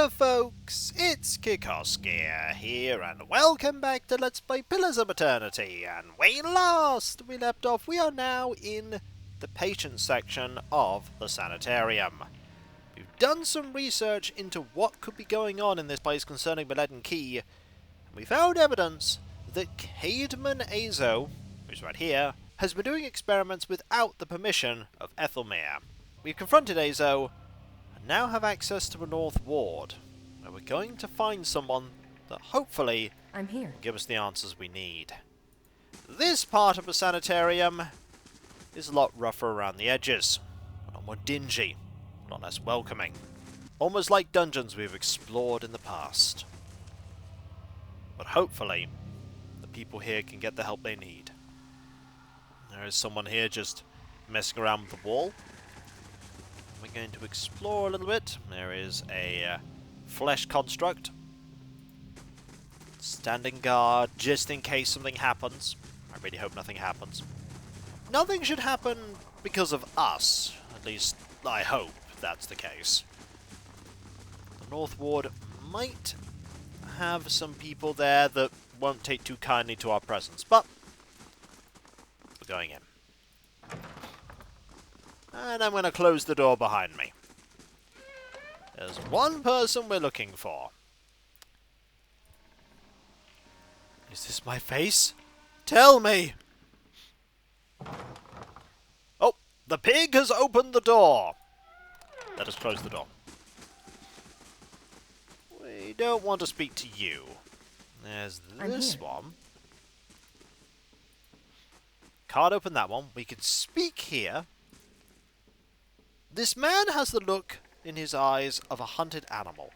Hello folks, it's Kikoskia here, and welcome back to Let's Play Pillars of Eternity. And we left off, we are now in the patient section of the Sanitarium. We've done some research into what could be going on in this place concerning the Leaden Key, and we found evidence that Caedmon Azo, who's right here, has been doing experiments without the permission of Ethelmere. We've confronted Azo, now have access to the North Ward, where we're going to find someone that hopefully I'm here. will give us the answers we need. This part of the Sanitarium is a lot rougher around the edges, a lot more dingy, a lot less welcoming, almost like dungeons we've explored in the past. But hopefully, the people here can get the help they need. There is someone here just messing around with the wall. We're going to explore a little bit. There is a flesh construct standing guard just in case something happens. I really hope nothing happens. Nothing should happen because of us. At least, I hope that's the case. The North Ward might have some people there that won't take too kindly to our presence, but we're going in. And I'm going to close the door behind me. There's one person we're looking for. Is this my face? Tell me! Oh, the pig has opened the door. Let us close the door. We don't want to speak to you. There's this one. Can't open that one. We can speak here. This man has the look in his eyes of a hunted animal,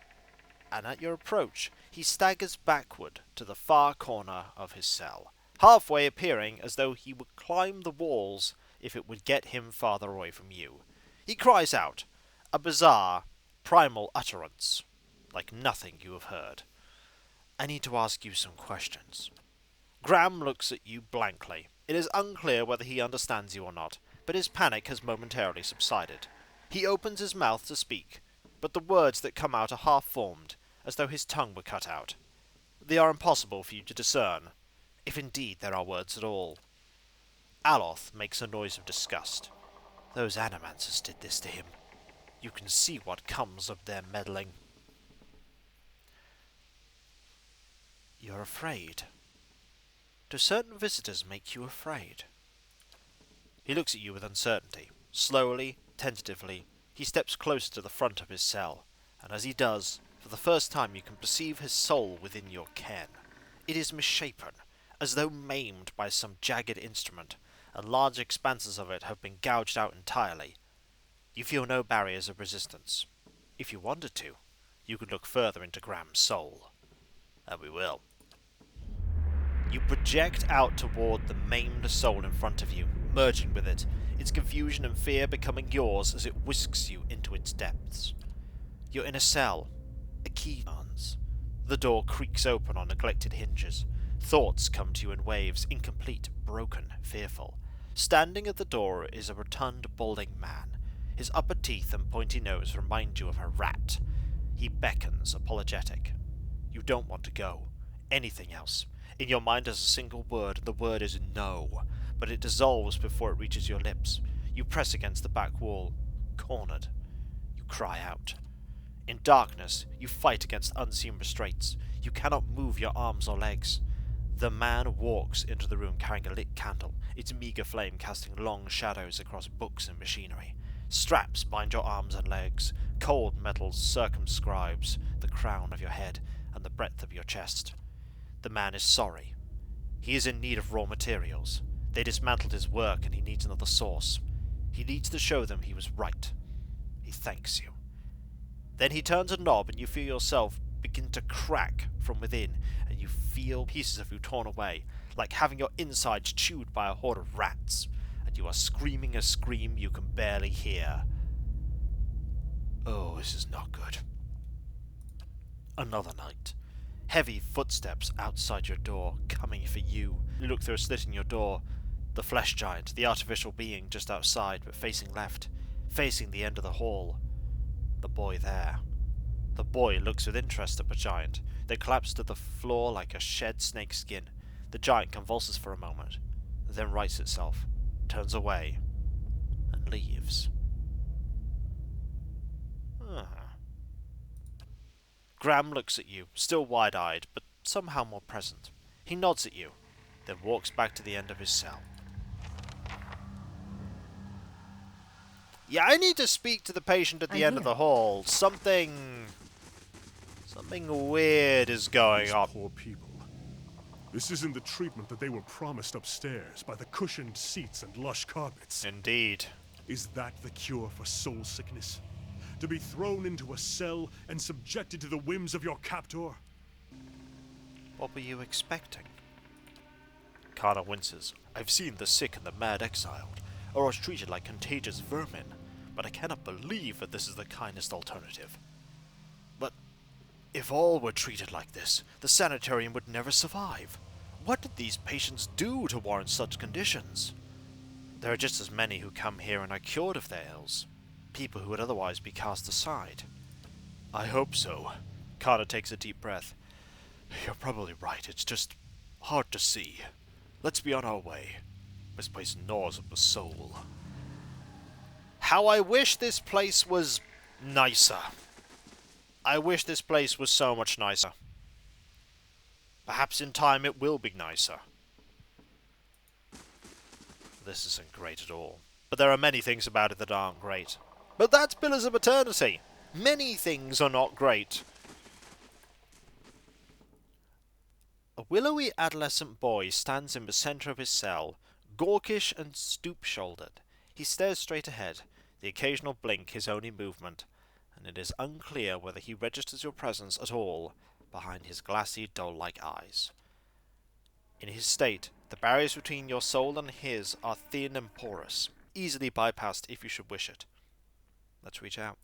and at your approach, he staggers backward to the far corner of his cell, halfway appearing as though he would climb the walls if it would get him farther away from you. He cries out, a bizarre, primal utterance, like nothing you have heard. I need to ask you some questions. Graham looks at you blankly. It is unclear whether he understands you or not, but his panic has momentarily subsided. He opens his mouth to speak, but the words that come out are half-formed, as though his tongue were cut out. They are impossible for you to discern, if indeed there are words at all. Aloth makes a noise of disgust. Those animancers did this to him. You can see what comes of their meddling. You're afraid. Do certain visitors make you afraid? He looks at you with uncertainty. Slowly, tentatively, he steps closer to the front of his cell, and as he does, for the first time you can perceive his soul within your ken. It is misshapen, as though maimed by some jagged instrument, and large expanses of it have been gouged out entirely. You feel no barriers of resistance. If you wanted to, you could look further into Graham's soul. And we will. You project out toward the maimed soul in front of you, merging with it, its confusion and fear becoming yours as it whisks you into its depths. You're in a cell. A key turns. The door creaks open on neglected hinges. Thoughts come to you in waves, incomplete, broken, fearful. Standing at the door is a rotund, balding man. His upper teeth and pointy nose remind you of a rat. He beckons, apologetic. You don't want to go. Anything else. In your mind is a single word, and the word is no, but it dissolves before it reaches your lips. You press against the back wall, cornered. You cry out. In darkness, you fight against unseen restraints. You cannot move your arms or legs. The man walks into the room carrying a lit candle, its meagre flame casting long shadows across books and machinery. Straps bind your arms and legs. Cold metal circumscribes the crown of your head and the breadth of your chest. The man is sorry. He is in need of raw materials. They dismantled his work and he needs another source. He needs to show them he was right. He thanks you. Then he turns a knob and you feel yourself begin to crack from within, and you feel pieces of you torn away, like having your insides chewed by a horde of rats, and you are screaming a scream you can barely hear. Oh, this is not good. Another night. Heavy footsteps outside your door, coming for you. You look through a slit in your door. The flesh giant, the artificial being just outside, but facing left, facing the end of the hall. The boy there. The boy looks with interest at the giant, then collapses to the floor like a shed snake's skin. The giant convulses for a moment, then rights itself, turns away, and leaves. Graham looks at you, still wide-eyed, but somehow more present. He nods at you, then walks back to the end of his cell. Yeah, I need to speak to the patient at the end of the hall. Something weird is going on. Poor people. This isn't the treatment that they were promised upstairs by the cushioned seats and lush carpets. Indeed. Is that the cure for soul sickness? To be thrown into a cell and subjected to the whims of your captor? What were you expecting? Kana winces. I've seen the sick and the mad exiled, or are treated like contagious vermin, but I cannot believe that this is the kindest alternative. But if all were treated like this, the sanitarium would never survive. What did these patients do to warrant such conditions? There are just as many who come here and are cured of their ills. People who would otherwise be cast aside. I hope so. Kana takes a deep breath. You're probably right, it's just hard to see. Let's be on our way. This place gnaws at the soul. How I wish this place was nicer. I wish this place was so much nicer. Perhaps in time it will be nicer. This isn't great at all. But there are many things about it that aren't great. But that's Pillars of Eternity. Many things are not great. A willowy adolescent boy stands in the centre of his cell, gawkish and stoop-shouldered. He stares straight ahead, the occasional blink his only movement, and it is unclear whether he registers your presence at all behind his glassy, doll-like eyes. In his state, the barriers between your soul and his are thin and porous, easily bypassed if you should wish it. Let's reach out.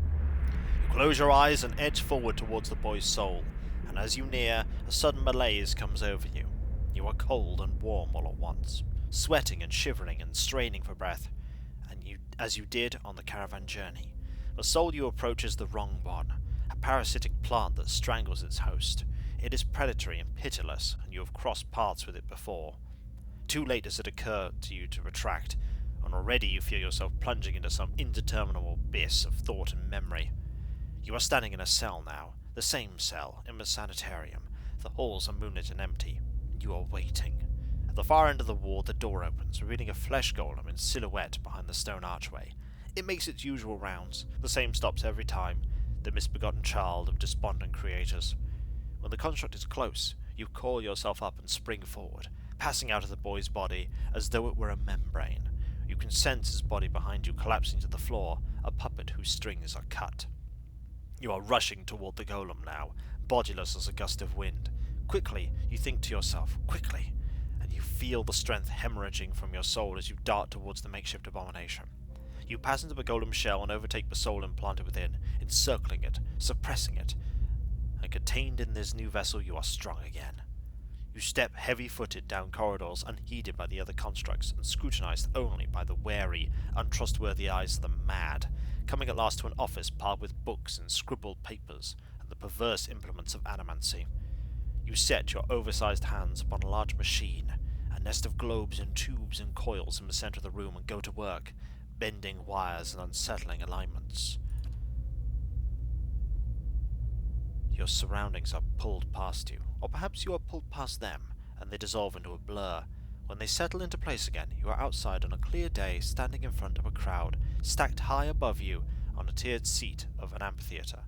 You close your eyes and edge forward towards the boy's soul, and as you near, a sudden malaise comes over you. You are cold and warm all at once, sweating and shivering and straining for breath, as you did on the caravan journey. The soul you approach is the wrong one, a parasitic plant that strangles its host. It is predatory and pitiless, and you have crossed paths with it before. Too late does it occur to you to retract, and already you feel yourself plunging into some indeterminable abyss of thought and memory. You are standing in a cell now, the same cell, in the sanitarium. The halls are moonlit and empty. You are waiting. At the far end of the ward, the door opens, revealing a flesh golem in silhouette behind the stone archway. It makes its usual rounds, the same stops every time, the misbegotten child of despondent creators. When the construct is close, you coil yourself up and spring forward, passing out of the boy's body as though it were a membrane. You can sense his body behind you collapsing to the floor, a puppet whose strings are cut. You are rushing toward the golem now, bodiless as a gust of wind. Quickly, you think to yourself, quickly, and you feel the strength hemorrhaging from your soul as you dart towards the makeshift abomination. You pass into the golem shell and overtake the soul implanted within, encircling it, suppressing it, and contained in this new vessel you are strong again. You step heavy-footed down corridors unheeded by the other constructs and scrutinized only by the wary, untrustworthy eyes of the mad, coming at last to an office piled with books and scribbled papers and the perverse implements of animancy. You set your oversized hands upon a large machine, a nest of globes and tubes and coils in the center of the room, and go to work, bending wires and unsettling alignments. Your surroundings are pulled past you, or perhaps you are pulled past them, and they dissolve into a blur. When they settle into place again, you are outside on a clear day, standing in front of a crowd, stacked high above you on a tiered seat of an amphitheatre.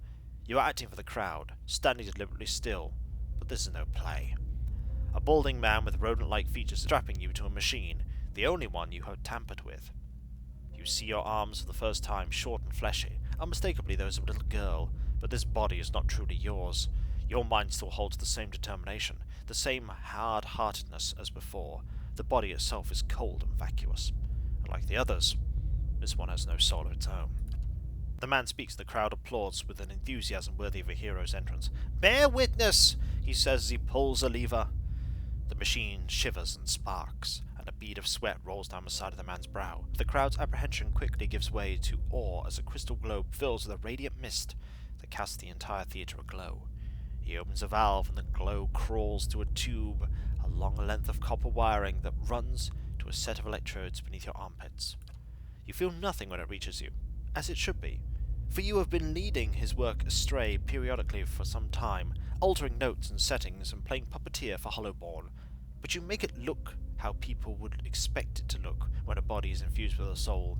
You are acting for the crowd, standing deliberately still, but this is no play. A balding man with rodent-like features is strapping you to a machine, the only one you have tampered with. You see your arms for the first time, short and fleshy, unmistakably those of a little girl, but this body is not truly yours. Your mind still holds the same determination, the same hard-heartedness as before. The body itself is cold and vacuous. And like the others, this one has no soul of its own. The man speaks, the crowd applauds with an enthusiasm worthy of a hero's entrance. "Bear witness," he says as he pulls a lever. The machine shivers and sparks, and a bead of sweat rolls down the side of the man's brow. The crowd's apprehension quickly gives way to awe as a crystal globe fills with a radiant mist that casts the entire theatre aglow. He opens a valve and the glow crawls to a tube along a length of copper wiring that runs to a set of electrodes beneath your armpits. You feel nothing when it reaches you, as it should be, for you have been leading his work astray periodically for some time, altering notes and settings and playing puppeteer for Hollowborn, but you make it look how people would expect it to look when a body is infused with a soul.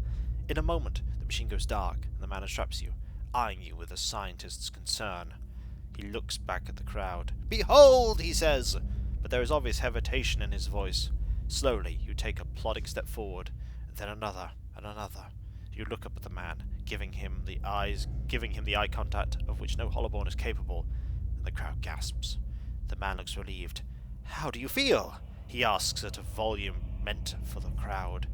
In a moment, the machine goes dark and the man unstraps you, eyeing you with a scientist's concern. He looks back at the crowd. "Behold!" he says, but there is obvious hesitation in his voice. Slowly, you take a plodding step forward, then another, and another. You look up at the man, giving him the eye contact of which no Hollowborn is capable, and the crowd gasps. The man looks relieved. "How do you feel?" he asks at a volume meant for the crowd.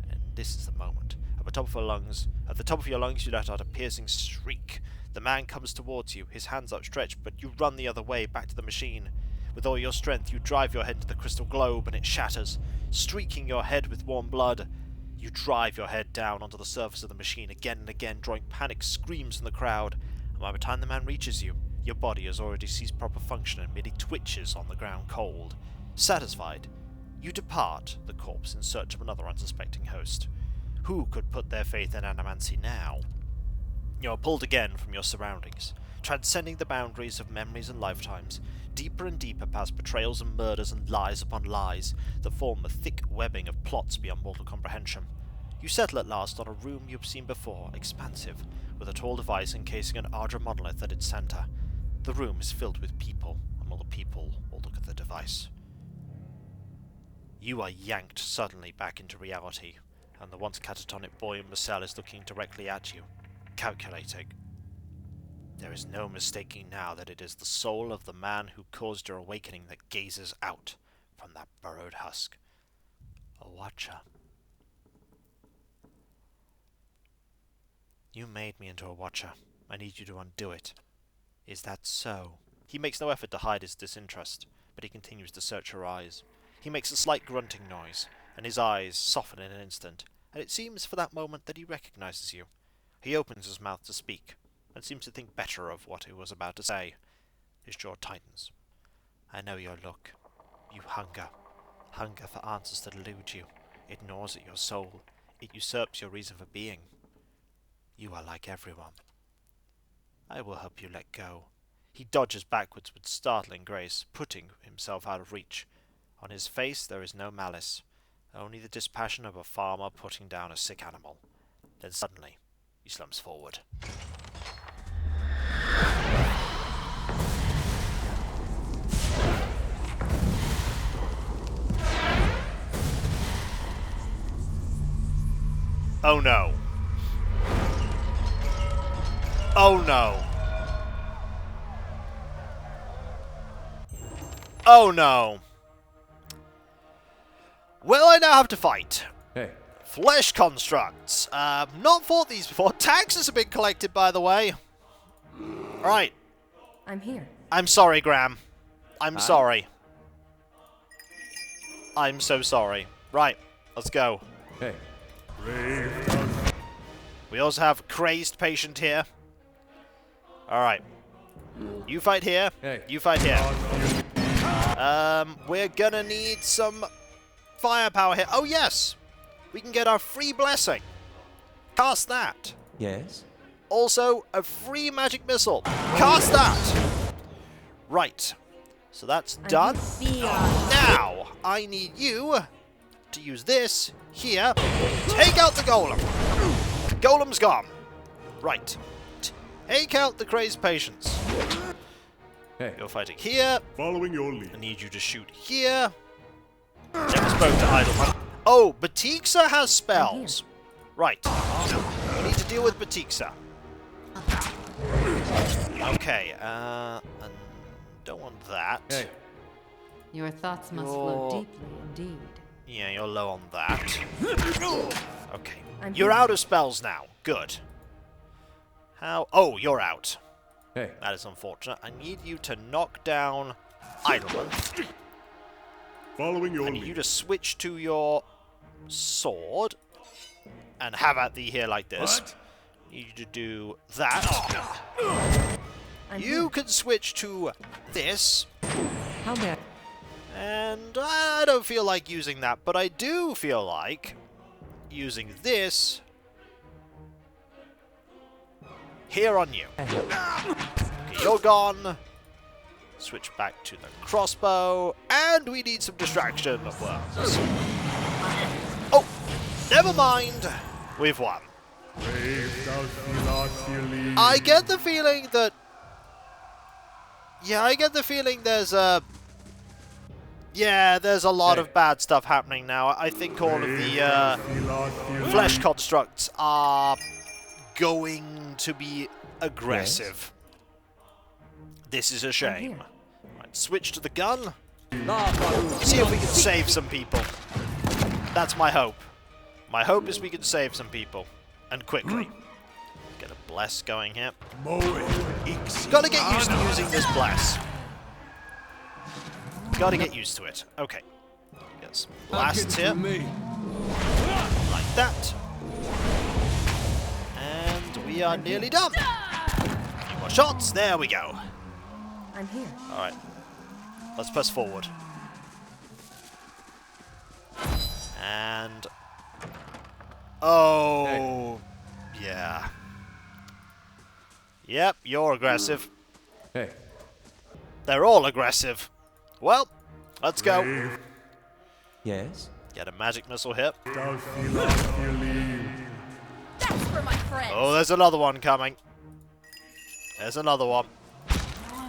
And this is the moment. At the top of your lungs, you let out a piercing shriek. The man comes towards you, his hands outstretched, but you run the other way, back to the machine. With all your strength, you drive your head into the crystal globe, and it shatters, streaking your head with warm blood. You drive your head down onto the surface of the machine again and again, drawing panic screams from the crowd, and by the time the man reaches you, your body has already ceased proper function and merely twitches on the ground cold. Satisfied, you depart the corpse in search of another unsuspecting host. Who could put their faith in animancy now? You are pulled again from your surroundings, transcending the boundaries of memories and lifetimes, deeper and deeper past betrayals and murders and lies upon lies that form a thick webbing of plots beyond mortal comprehension. You settle at last on a room you have seen before, expansive, with a tall device encasing an Ardra monolith at its center. The room is filled with people, and all the people will look at the device. You are yanked suddenly back into reality, and the once catatonic boy in the cell is looking directly at you, calculating. There is no mistaking now that it is the soul of the man who caused your awakening that gazes out from that burrowed husk. A watcher. You made me into a watcher. I need you to undo it. Is that so? He makes no effort to hide his disinterest, but he continues to search your eyes. He makes a slight grunting noise, and his eyes soften in an instant, and it seems for that moment that he recognizes you. He opens his mouth to speak, and seems to think better of what he was about to say. His jaw tightens. I know your look. You hunger. Hunger for answers that elude you. It gnaws at your soul. It usurps your reason for being. You are like everyone. I will help you let go. He dodges backwards with startling grace, putting himself out of reach. On his face there is no malice, only the dispassion of a farmer putting down a sick animal. Then suddenly, he slumps forward. Oh no. Oh no. Oh no. Well, I now have to fight. Hey. Flesh constructs. Not fought these before. Taxes have been collected, by the way. Right. I'm here. I'm sorry, Graham. I'm Huh? sorry. I'm so sorry. Right. Let's go. Hey. We also have a crazed patient here. Alright. You fight here. Hey. You fight here. We're gonna need some firepower here. Oh, yes! We can get our free blessing. Cast that. Yes? Also, a free magic missile. Cast that! Right. So that's done. Now, I need you to use this here. Take out the golem. Golem's gone. Right. Take out the crazed patients. Hey. You're fighting here. Following your lead. I need you to shoot here. Never spoke to Idleman. Oh, Batixa has spells. Right. We need to deal with Batixa. Okay, and don't want that. Hey. Your thoughts must flow deeply indeed. Yeah, you're low on that. Okay. I'm You're here. out of spells now. Good. How? Oh, you're out. Hey. That is unfortunate. I need you to knock down Idleman. Following your I need you lead. to switch to your sword and have at thee here like this. What? Need you to do that. You can switch to this. How bad? And I don't feel like using that, but I do feel like using this here on you. Okay, you're gone. Switch back to the crossbow, and we need some distraction of worms. Oh, never mind. We've won. I get the feeling that... Yeah, I get the feeling there's a... Yeah, there's a lot of bad stuff happening now. I think all of the flesh constructs are going to be aggressive. This is a shame. Right, switch to the gun. See if we can save some people. That's my hope. My hope is we can save some people. And quickly. Get a bless going here. Gotta get used to using this bless. Gotta get used to it. Okay. Get some blasts here. Like that. And we are nearly done. A few more shots. There we go. I'm here. Alright. Let's press forward. And... Oh... Yeah. Yep, you're aggressive. Hey. They're all aggressive. Well, let's go. Yes? Get a magic missile hit. That's for my friends. Oh, there's another one coming. There's another one.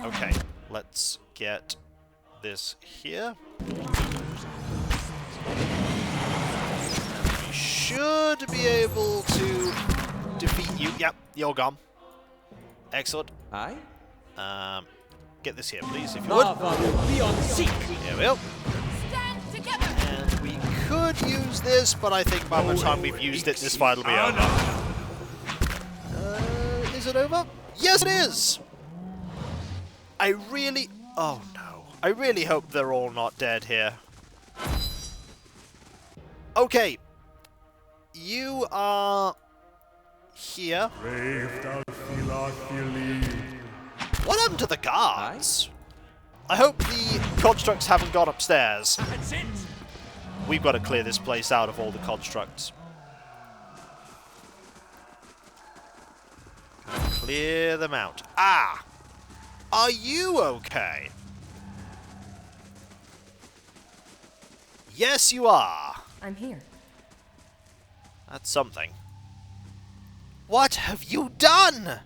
Okay, let's get this here. We should be able to defeat you. Yep, you're gone. Excellent. Aye? Get this here, please, if you would. Here we go. Stand together. And we could use this, but I think by the time we've used it, this fight will be over. Is it over? Yes, it is! I really... Oh, no. I really hope they're all not dead here. Okay. You are... here. What happened to the guards? I hope the constructs haven't gone upstairs. We've got to clear this place out of all the constructs. Clear them out. Ah! Are you okay? Yes, you are. I'm here. That's something. What have you done?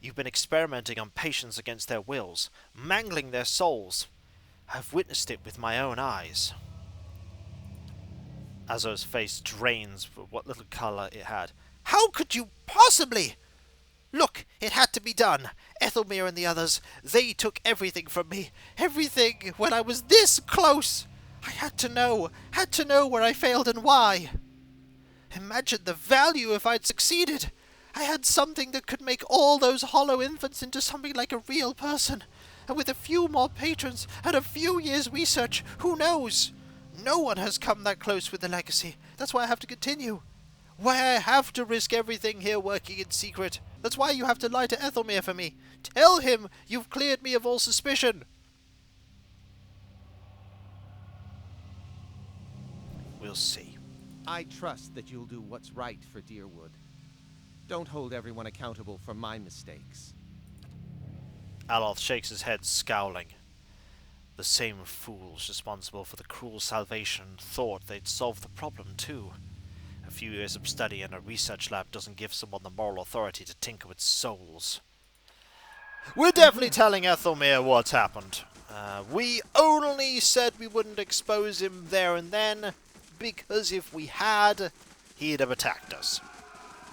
You've been experimenting on patients against their wills, mangling their souls. I've witnessed it with my own eyes. Azo's face drains for what little colour it had. How could you possibly? Look, it had to be done. Ethelmere and the others, they took everything from me. Everything, when I was this close. I had to know where I failed and why. Imagine the value if I'd succeeded. I had something that could make all those hollow infants into something like a real person. And with a few more patrons and a few years' research, who knows? No one has come that close with the legacy. That's why I have to continue. Why I have to risk everything here working in secret. That's why you have to lie to Ethelmere for me. Tell him you've cleared me of all suspicion. We'll see. I trust that you'll do what's right for Deerwood. Don't hold everyone accountable for my mistakes. Aloth shakes his head, scowling. The same fools responsible for the cruel salvation thought they'd solve the problem too. A few years of study in a research lab doesn't give someone the moral authority to tinker with souls. We're definitely telling Ethelmere what's happened. We only said we wouldn't expose him there and then, because if we had, he'd have attacked us.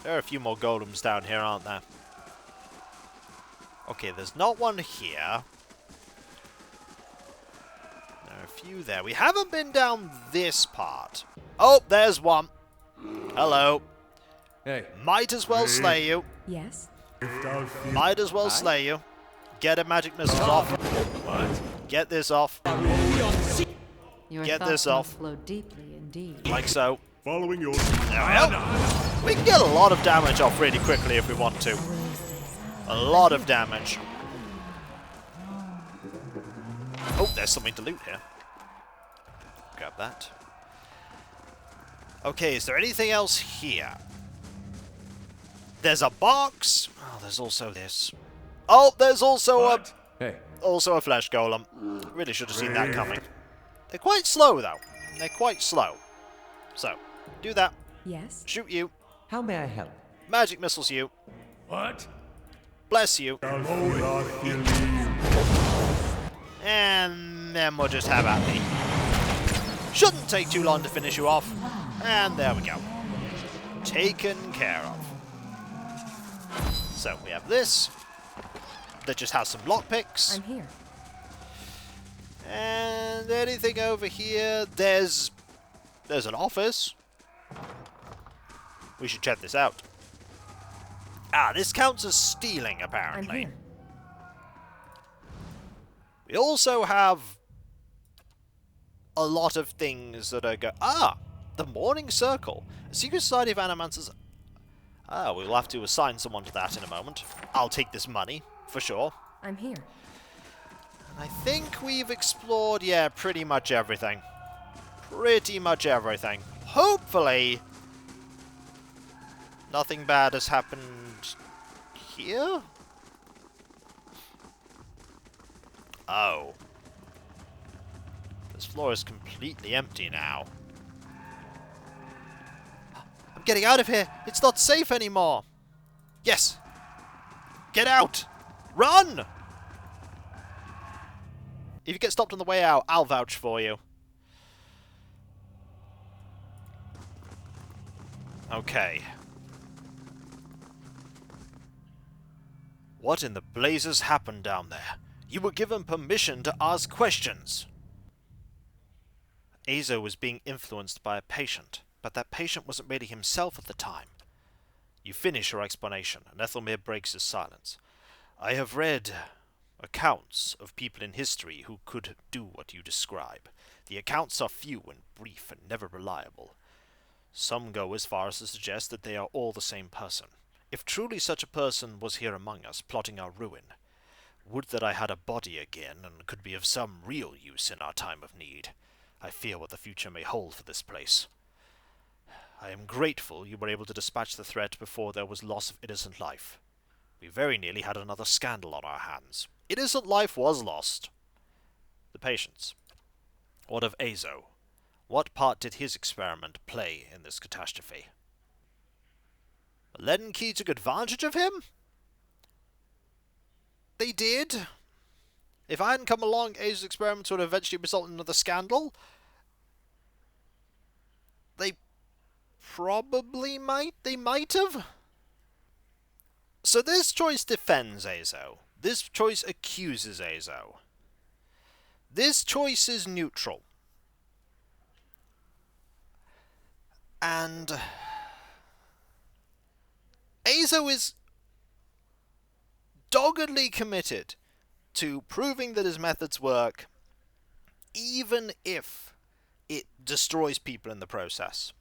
There are a few more golems down here, aren't there? Okay, there's not one here. There are a few there. We haven't been down this part. Oh, there's one. Hello. Hey. Might as well slay you. Yes? Might as well slay you. Get a magic missile off. Get this off. Your Get thoughts this must off. flow deeply indeed. Like so. Following your... There we go. We can get a lot of damage off really quickly if we want to. A lot of damage. Oh, there's something to loot here. Grab that. Okay, is there anything else here? There's a box. Oh, there's also this. Oh, there's also Hey. a flesh golem. Really should have seen that coming. They're quite slow though. They're quite slow. So, do that. Yes? Shoot you. How may I help? Magic missiles you. What? Bless you. And then we'll just have at me. Shouldn't take too long to finish you off. And there we go. Taken care of. So we have this. That just has some lockpicks. I'm here. And anything over here? There's an office. We should check this out. Ah, this counts as stealing, I'm apparently. here. We also have a lot of things that are the Morning Circle. A secret society of animancers. Ah, we'll have to assign someone to that in a moment. I'll take this money, for sure. I'm here. And I think we've explored, yeah, pretty much everything. Pretty much everything. Hopefully, nothing bad has happened here? Oh. This floor is completely empty now. I'm getting out of here! It's not safe anymore! Yes! Get out! Run! If you get stopped on the way out, I'll vouch for you. Okay. What in the blazes happened down there? You were given permission to ask questions. Azo was being influenced by a patient, but that patient wasn't really himself at the time. You finish your explanation, and Ethelmere breaks his silence. I have read accounts of people in history who could do what you describe. The accounts are few and brief and never reliable. Some go as far as to suggest that they are all the same person. If truly such a person was here among us, plotting our ruin, would that I had a body again and could be of some real use in our time of need. I fear what the future may hold for this place. I am grateful you were able to dispatch the threat before there was loss of innocent life. We very nearly had another scandal on our hands. Innocent life was lost. The patients. What of Azo? What part did his experiment play in this catastrophe? Leaden Key took advantage of him? They did. If I hadn't come along, Azo's experiments would eventually result in another scandal. They probably might. They might have. So this choice defends Azo. This choice accuses Azo. This choice is neutral. And Azo is doggedly committed to proving that his methods work, even if it destroys people in the process.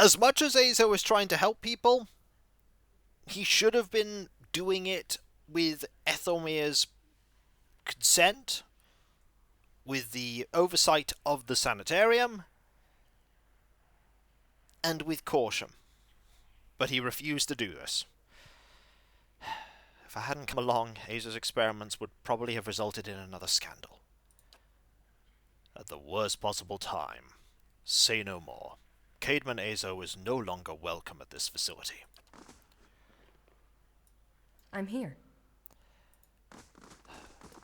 As much as Azo is trying to help people, he should have been doing it with Ethelmere's consent, with the oversight of the Sanitarium, and with caution. But he refused to do this. If I hadn't come along, Azo's experiments would probably have resulted in another scandal. At the worst possible time. Say no more. Caedmon Azo is no longer welcome at this facility. I'm here.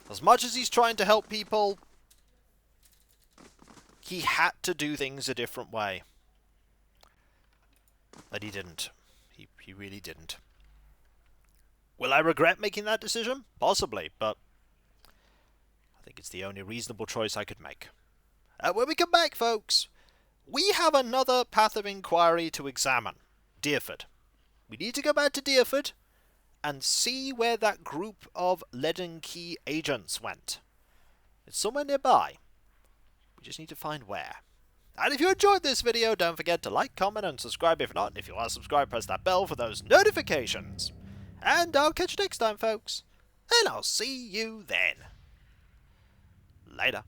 As much as he's trying to help people, he had to do things a different way. But he didn't. He really didn't. Will I regret making that decision? Possibly, but I think it's the only reasonable choice I could make. When we come back, folks, we have another path of inquiry to examine. Deerford. We need to go back to Deerford and see where that group of Leaden Key agents went. It's somewhere nearby. We just need to find where. And if you enjoyed this video, don't forget to like, comment, and subscribe if not. And if you are subscribed, press that bell for those notifications. And I'll catch you next time, folks. and I'll see you then. Later.